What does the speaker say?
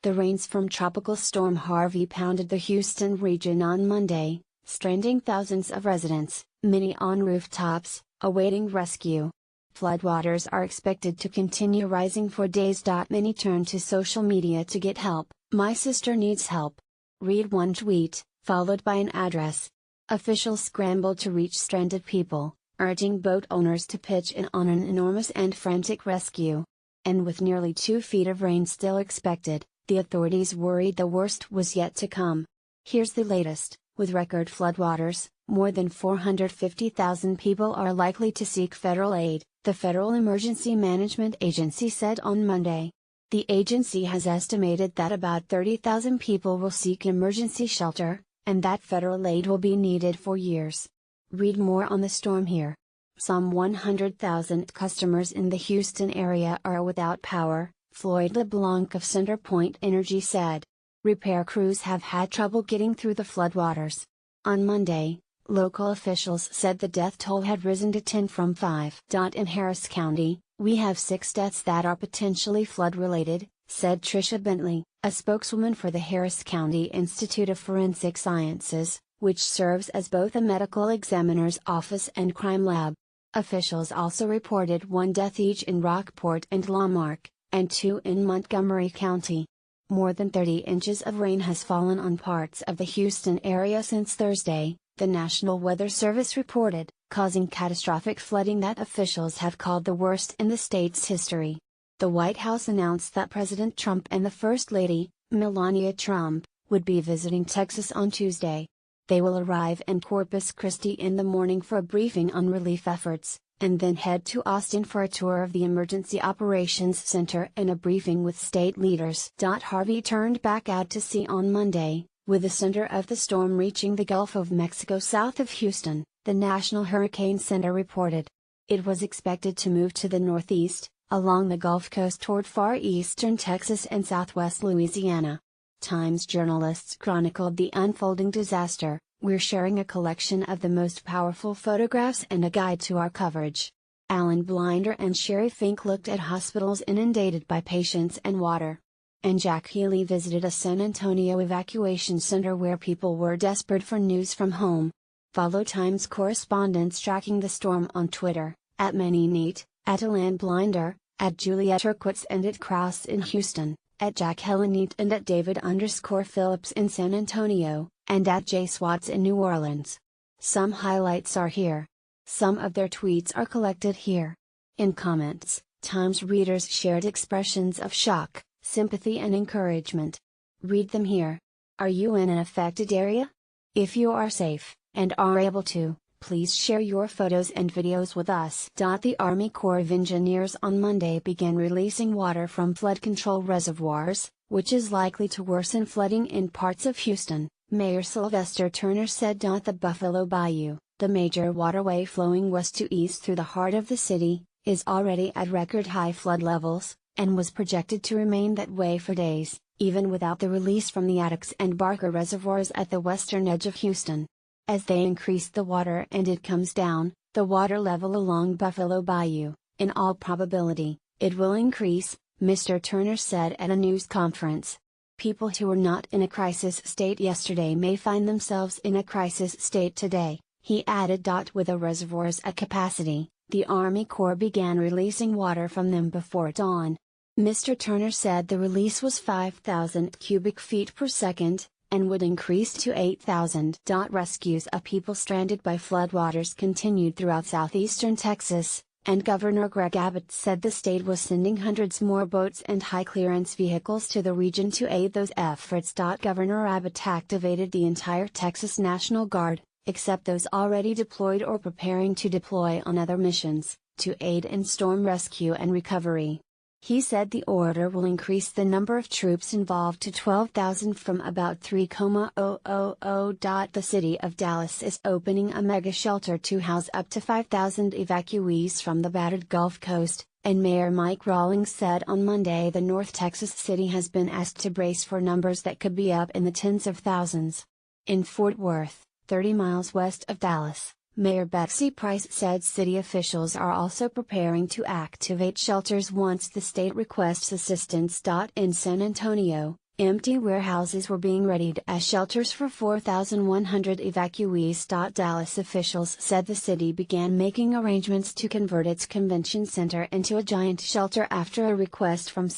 The rains from Tropical Storm Harvey pounded the Houston region on Monday, stranding thousands of residents, many on rooftops, awaiting rescue. Floodwaters are expected to continue rising for days. Many turn to social media to get help. "My sister needs help." Read one tweet, followed by an address. Officials scrambled to reach stranded people, urging boat owners to pitch in on an enormous and frantic rescue. And with nearly 2 feet of rain still expected, the authorities worried the worst was yet to come. Here's the latest: with record floodwaters, more than 450,000 people are likely to seek federal aid, the Federal Emergency Management Agency said on Monday. The agency has estimated that about 30,000 people will seek emergency shelter, and that federal aid will be needed for years. Read more on the storm here. Some 100,000 customers in the Houston area are without power, Floyd LeBlanc of CenterPoint Energy said. Repair crews have had trouble getting through the floodwaters. On Monday, local officials said the death toll had risen to 10 from 5. In Harris County, "We have 6 deaths that are potentially flood-related," said Tricia Bentley, a spokeswoman for the Harris County Institute of Forensic Sciences, which serves as both a medical examiner's office and crime lab. Officials also reported 1 death each in Rockport and Lamarck, and 2 in Montgomery County. More than 30 inches of rain has fallen on parts of the Houston area since Thursday, the National Weather Service reported, causing catastrophic flooding that officials have called the worst in the state's history. The White House announced that President Trump and the First Lady, Melania Trump, would be visiting Texas on Tuesday. They will arrive in Corpus Christi in the morning for a briefing on relief efforts, and then head to Austin for a tour of the Emergency Operations Center and a briefing with state leaders. Harvey turned back out to sea on Monday, with the center of the storm reaching the Gulf of Mexico south of Houston, the National Hurricane Center reported. It was expected to move to the northeast, along the Gulf Coast toward far eastern Texas and southwest Louisiana. Times journalists chronicled the unfolding disaster. "We're sharing a collection of the most powerful photographs and a guide to our coverage." Alan Blinder and Sherry Fink looked at hospitals inundated by patients and water. And Jack Healy visited a San Antonio evacuation center where people were desperate for news from home. Follow Times correspondents tracking the storm on Twitter, @ManyNeat, @Alan Blinder, @Juliet Turquitz and @Kraus in Houston, @JackHelleneat and @David_Phillips in San Antonio, and @JSwats in New Orleans. Some highlights are here. Some of their tweets are collected here. In comments, Times readers shared expressions of shock, sympathy and encouragement. Read them here. Are you in an affected area? If you are safe, and are able to, please share your photos and videos with us. The Army Corps of Engineers on Monday began releasing water from flood control reservoirs, which is likely to worsen flooding in parts of Houston, Mayor Sylvester Turner said. The Buffalo Bayou, the major waterway flowing west to east through the heart of the city, is already at record high flood levels, and was projected to remain that way for days, even without the release from the Attucks and Barker reservoirs at the western edge of Houston. As they increase the water and it comes down, the water level along Buffalo Bayou, in all probability, it will increase, Mr. Turner said at a news conference. People who were not in a crisis state yesterday may find themselves in a crisis state today, he added. With the reservoirs at capacity, the Army Corps began releasing water from them before dawn. Mr. Turner said the release was 5,000 cubic feet per second, and would increase to 8,000. Rescues of people stranded by floodwaters continued throughout southeastern Texas, and Governor Greg Abbott said the state was sending hundreds more boats and high-clearance vehicles to the region to aid those efforts. Governor Abbott activated the entire Texas National Guard, except those already deployed or preparing to deploy on other missions, to aid in storm rescue and recovery. He said the order will increase the number of troops involved to 12,000 from about 3,000. The city of Dallas is opening a mega shelter to house up to 5,000 evacuees from the battered Gulf Coast, and Mayor Mike Rawlings said on Monday the North Texas city has been asked to brace for numbers that could be up in the tens of thousands. In Fort Worth, 30 miles west of Dallas, Mayor Betsy Price said city officials are also preparing to activate shelters once the state requests assistance. In San Antonio, Empty warehouses were being readied as shelters for 4,100 evacuees. Dallas officials said the city began making arrangements to convert its convention center into a giant shelter after a request from